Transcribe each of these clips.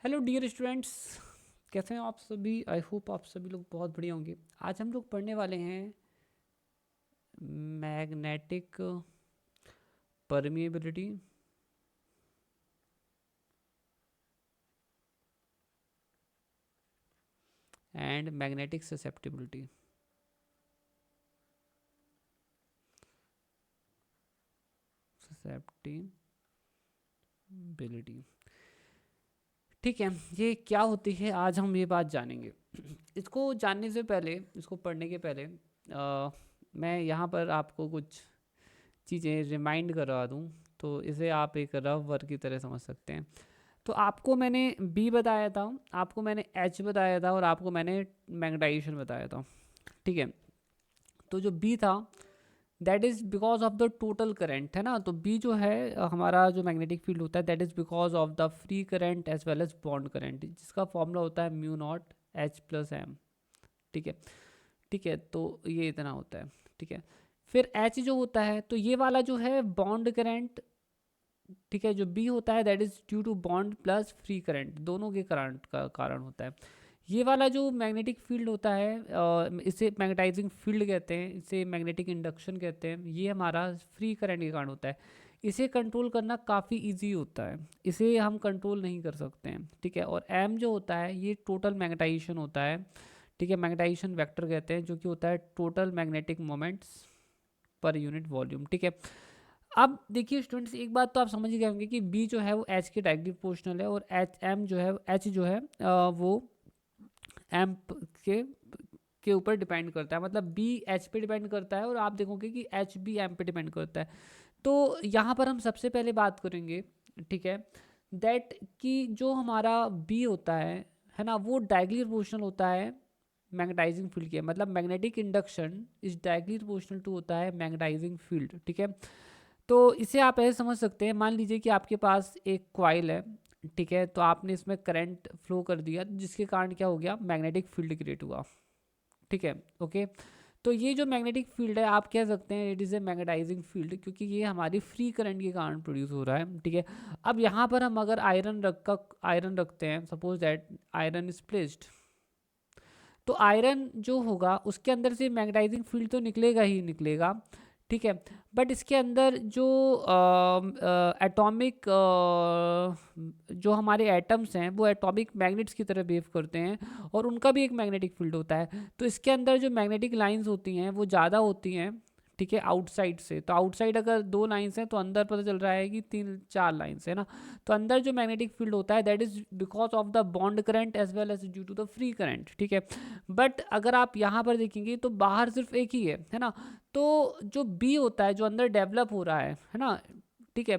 Hello dear students, कैसे हैं आप सभी। आई होप आप सभी लोग बहुत बढ़िया होंगे। आज हम लोग पढ़ने वाले हैं magnetic permeability and magnetic susceptibility. Susceptibility, ठीक है। ये क्या होती है आज हम ये बात जानेंगे। इसको जानने से पहले, इसको पढ़ने के पहले मैं यहाँ पर आपको कुछ चीज़ें रिमाइंड करवा दूँ, तो इसे आप एक रफ वर्क की तरह समझ सकते हैं। तो आपको मैंने बी बताया था, आपको मैंने एच बताया था और आपको मैंने मैग्नेटाइजेशन बताया था, ठीक है। तो जो बी था that is because of the total current, है ना। तो बी जो है हमारा जो मैग्नेटिक फील्ड होता है that is because of the free current as well as bond current, जिसका फॉर्मूला होता है mu nought H plus M, ठीक है। ठीक है, तो ये इतना होता है, ठीक है। फिर एच जो होता है, तो ये वाला जो है बॉन्ड करंट, ठीक है। जो बी होता है that is due to bond plus free current, दोनों के करंट का कारण होता है। ये वाला जो मैग्नेटिक फील्ड होता है इसे मैग्नेटाइजिंग फील्ड कहते हैं, इसे मैग्नेटिक इंडक्शन कहते हैं। ये हमारा फ्री करंट के कारण होता है। इसे कंट्रोल करना काफ़ी इजी होता है, इसे हम कंट्रोल नहीं कर सकते हैं, ठीक है। और एम जो होता है ये टोटल मैग्नेटाइजेशन होता है, ठीक है। मैग्नेटाइजेशन वेक्टर कहते हैं, जो कि होता है total magnetic moments per unit volume, ठीक है। अब देखिए स्टूडेंट्स, एक बात तो आप समझ ही गए होंगे कि बी जो है वो एच के डायरेक्टली प्रोपोर्शनल है, और एच एम जो है एच जो है वो एम के के ऊपर डिपेंड करता है। मतलब बी एच पे डिपेंड करता है और आप देखोगे कि एच बी एम पे डिपेंड करता है। तो यहाँ पर हम सबसे पहले बात करेंगे, ठीक है, दैट कि जो हमारा बी होता है ना, वो डायरेक्टली प्रोपोर्शनल होता है मैग्नेटाइजिंग फील्ड के। मतलब magnetic induction is directly proportional to होता है मैग्नेटाइजिंग फील्ड, ठीक है। तो इसे आप ऐसे समझ सकते हैं, मान लीजिए कि आपके पास एक कॉइल है, ठीक है। तो आपने इसमें करंट फ्लो कर दिया, जिसके कारण क्या हो गया, मैग्नेटिक फील्ड क्रिएट हुआ, ठीक है। ओके, तो ये जो मैग्नेटिक फील्ड है आप कह सकते हैं it is a magnetising field, क्योंकि ये हमारी फ्री करंट के कारण प्रोड्यूस हो रहा है, ठीक है। अब यहाँ पर हम अगर आयरन रखते हैं, suppose that iron is placed, तो आयरन जो होगा उसके अंदर से मैग्नेटाइजिंग फील्ड तो निकलेगा ही निकलेगा, ठीक है। बट इसके अंदर जो एटॉमिक जो हमारे एटम्स हैं वो एटॉमिक मैग्नेट्स की तरह बिहेव करते हैं, और उनका भी एक मैग्नेटिक फील्ड होता है। तो इसके अंदर जो मैग्नेटिक लाइंस होती हैं वो ज़्यादा होती हैं, ठीक है, आउटसाइड से। तो आउटसाइड अगर 2 लाइन्स हैं तो अंदर पता चल रहा है कि 3-4 लाइन्स है ना। तो अंदर जो मैग्नेटिक फील्ड होता है that is because of the bond current as well as due to the free current, ठीक है। बट अगर आप यहाँ पर देखेंगे तो बाहर सिर्फ एक ही है ना। तो जो बी होता है जो अंदर डेवलप हो रहा है ना, ठीक है,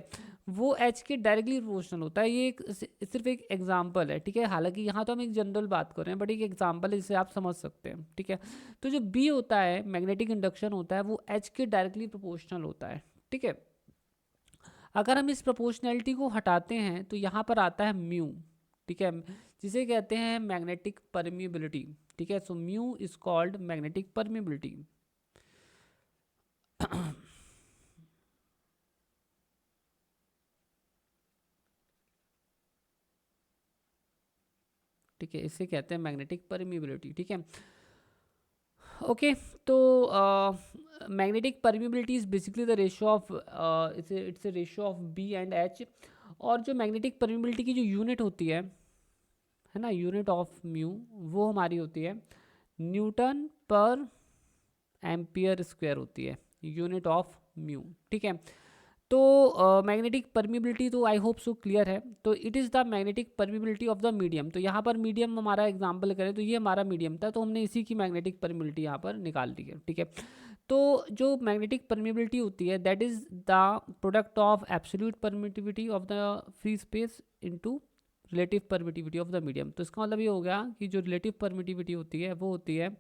वो एच के डायरेक्टली प्रोपोर्शनल होता है। ये एक सिर्फ एक एग्जांपल है, ठीक है। हालांकि यहाँ तो हम एक जनरल बात कर रहे हैं, बट एक एग्जांपल है जिसे आप समझ सकते हैं, ठीक है। तो जो बी होता है मैग्नेटिक इंडक्शन होता है वो एच के डायरेक्टली प्रोपोर्शनल होता है, ठीक है। अगर हम इस प्रोपोर्शनैलिटी को हटाते हैं तो यहाँ पर आता है म्यू, ठीक है, जिसे कहते हैं मैग्नेटिक परमिएबिलिटी, ठीक है। So mu is called magnetic permeability. ठीक है, इसे कहते हैं मैग्नेटिक परमिएबिलिटी, ठीक है। ओके, तो magnetic permeability is basically the ratio of its a ratio of B and H. और जो मैग्नेटिक परमिएबिलिटी की जो यूनिट होती है ना, यूनिट ऑफ म्यू, वो हमारी होती है न्यूटन पर एम्पियर स्क्वायर होती है, यूनिट ऑफ म्यू, ठीक है। तो मैग्नेटिक परमिबिलिटी तो आई होप सो क्लियर है। तो it is the magnetic permeability of the medium. तो यहाँ पर मीडियम हमारा एग्जांपल करें तो ये हमारा मीडियम था, तो हमने इसी की मैग्नेटिक परमिबिलिटी यहाँ पर निकाल ली है, ठीक है। तो जो मैग्नेटिक परमिबिलिटी होती है that is the product of absolute permittivity of the free space into relative permittivity of the medium. तो इसका मतलब ये हो गया कि जो रिलेटिव परमिटिविटी होती है वो होती है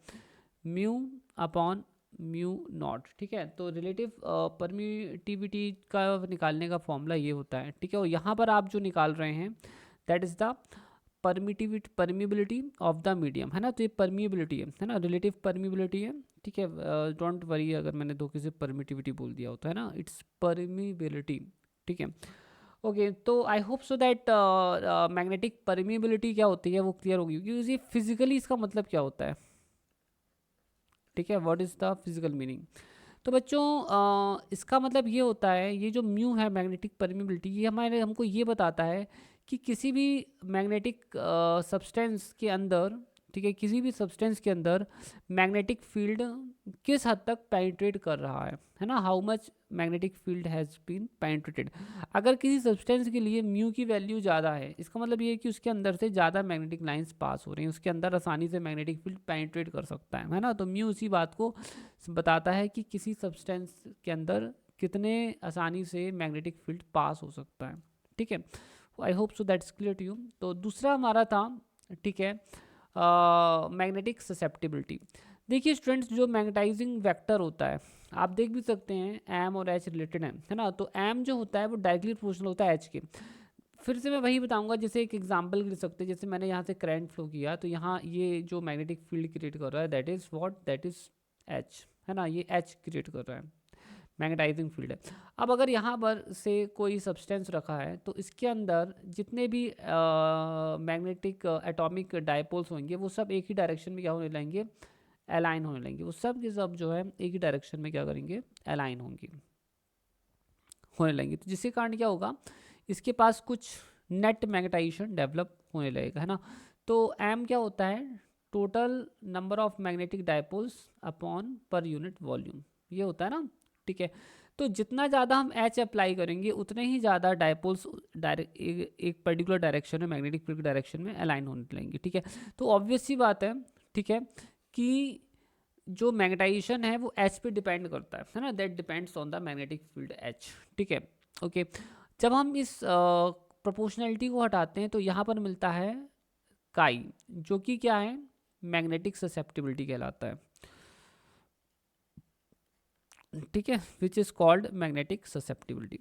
म्यू अपॉन म्यू नॉट, ठीक है। तो रिलेटिव परमिटिविटी का निकालने का फॉर्मूला ये होता है, ठीक है। और यहाँ पर आप जो निकाल रहे हैं that is the permeability of the medium, है ना। तो ये परमिबिलिटी है ना, रिलेटिव परमिबिलिटी है, ठीक है। डोंट वरी अगर मैंने धोखे से परमिटिविटी बोल दिया होता है ना, इट्स परमिबिलिटी, ठीक है। ओके, तो I hope so that magnetic permeability क्या होती है वो क्लियर होगी, क्योंकि फिजिकली इसका मतलब क्या होता है, ठीक है, what is the physical meaning. तो बच्चों इसका मतलब ये होता है, ये जो म्यू है मैग्नेटिक परमिबिलिटी, ये हमारे हमको ये बताता है कि किसी भी मैग्नेटिक सब्सटेंस के अंदर, ठीक है, किसी भी सब्सटेंस के अंदर मैग्नेटिक फील्ड किस हद तक पेनिट्रेट कर रहा है ना, how much magnetic field has been penetrated. अगर किसी सब्सटेंस के लिए म्यू की वैल्यू ज़्यादा है, इसका मतलब ये है कि उसके अंदर से ज़्यादा मैग्नेटिक लाइंस पास हो रही हैं, उसके अंदर आसानी से मैग्नेटिक फील्ड पेनिट्रेट कर सकता है ना। तो म्यू इसी बात को बताता है कि किसी सब्सटेंस के अंदर कितने आसानी से मैग्नेटिक फील्ड पास हो सकता है, ठीक है। I hope so that's clear to you. तो दूसरा हमारा था, ठीक है, मैग्नेटिक ससेप्टिबिलिटी। देखिए स्टूडेंट्स, जो मैग्नेटाइजिंग वेक्टर होता है, आप देख भी सकते हैं एम और एच रिलेटेड है ना। तो एम जो होता है वो डायरेक्टली प्रोपोर्शनल होता है एच के। फिर से मैं वही बताऊंगा, जैसे एक एग्जांपल ले सकते हैं, जैसे मैंने यहाँ से करंट फ्लो किया, तो यहाँ ये जो मैग्नेटिक फील्ड क्रिएट कर रहा है that is what, that is H, है ना, ये एच क्रिएट कर रहा है, मैग्नेटाइजिंग फील्ड है। अब अगर यहाँ पर से कोई सब्सटेंस रखा है, तो इसके अंदर जितने भी मैग्नेटिक एटॉमिक डायपोल्स होंगे वो सब एक ही डायरेक्शन में क्या होने लगेंगे, अलाइन होने लगेंगे। वो सब के सब जो है एक ही डायरेक्शन में क्या करेंगे, अलाइन होंगे, होने लगेंगे। तो जिसके कारण क्या होगा, इसके पास कुछ नेट मैग्नेटाइजेशन डेवलप होने लगेगा, है ना। तो एम क्या होता है, total number of magnetic dipoles upon per unit volume, ये होता है ना, ठीक है। तो जितना ज़्यादा हम एच अप्लाई करेंगे उतने ही ज़्यादा डायपोल्स डायरेक्ट एक पर्टिकुलर डायरेक्शन में, मैग्नेटिक फील्ड डायरेक्शन में अलाइन होने लगेंगे, ठीक है। तो ऑब्वियस सी बात है, ठीक है, कि जो मैग्नेटाइजेशन है वो एच पे डिपेंड करता है ना, that depends on the magnetic field H, ठीक है। ओके, जब हम इस प्रोपोर्शनैलिटी को हटाते हैं तो यहाँ पर मिलता है काई, जो कि क्या है, मैग्नेटिक ससेप्टिबिलिटी कहलाता है, ठीक है, which is called magnetic susceptibility.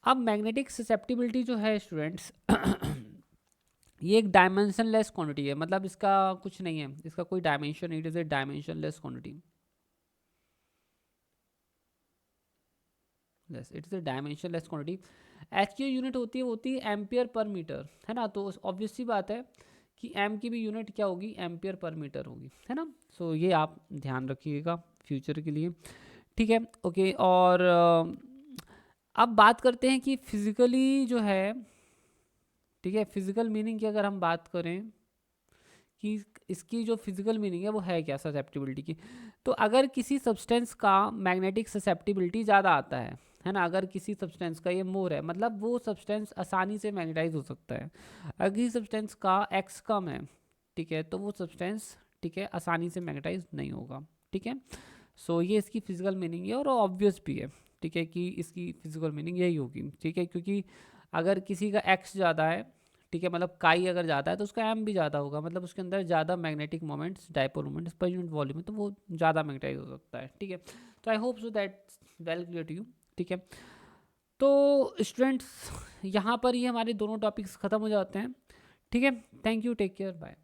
अब मैग्नेटिक ससेप्टिबिलिटी जो है स्टूडेंट्स ये एक डायमेंशनलेस क्वांटिटी है, मतलब इसका कुछ नहीं है, इसका कोई डायमेंशन नहीं, it is a dimensionless quantity, yes it is a dimensionless quantity. H की यूनिट होती है एम्पियर पर मीटर, है ना। तो ऑब्वियस सी बात है कि एम की भी यूनिट क्या होगी, एम्पियर पर मीटर होगी, है ना। सो ये आप ध्यान रखिएगा फ्यूचर के लिए, ठीक है। ओके, और अब बात करते हैं कि फिजिकली जो है, ठीक है, फिजिकल मीनिंग की अगर हम बात करें कि इसकी जो फिजिकल मीनिंग है वो है क्या ससेप्टिबिलिटी की। तो अगर किसी सब्सटेंस का मैग्नेटिक ससेप्टिबिलिटी ज़्यादा आता है ना, अगर किसी सब्सटेंस का, ये मोर है, मतलब वो सब्सटेंस आसानी से मैग्नेटाइज हो सकता है। अगर किसी सब्सटेंस का एक्स कम है, ठीक है, तो वो सब्सटेंस, ठीक है, आसानी से मैग्नेटाइज नहीं होगा, ठीक है। सो ये इसकी फिजिकल मीनिंग है और ऑब्वियस भी है, ठीक है, कि इसकी फिजिकल मीनिंग यही होगी, ठीक है, क्योंकि अगर किसी का एक्स ज़्यादा है, ठीक है, मतलब काई अगर ज़्यादा है तो उसका एम भी ज़्यादा होगा, मतलब उसके अंदर ज़्यादा magnetic moments, dipole moments per unit volume है, तो वो ज़्यादा मैग्नेटाइज हो सकता है, ठीक है। तो I hope so that well clear to you, ठीक है। तो स्टूडेंट्स यहाँ पर ये हमारे दोनों टॉपिक्स ख़त्म हो जाते हैं, ठीक है। Thank you, take care, bye.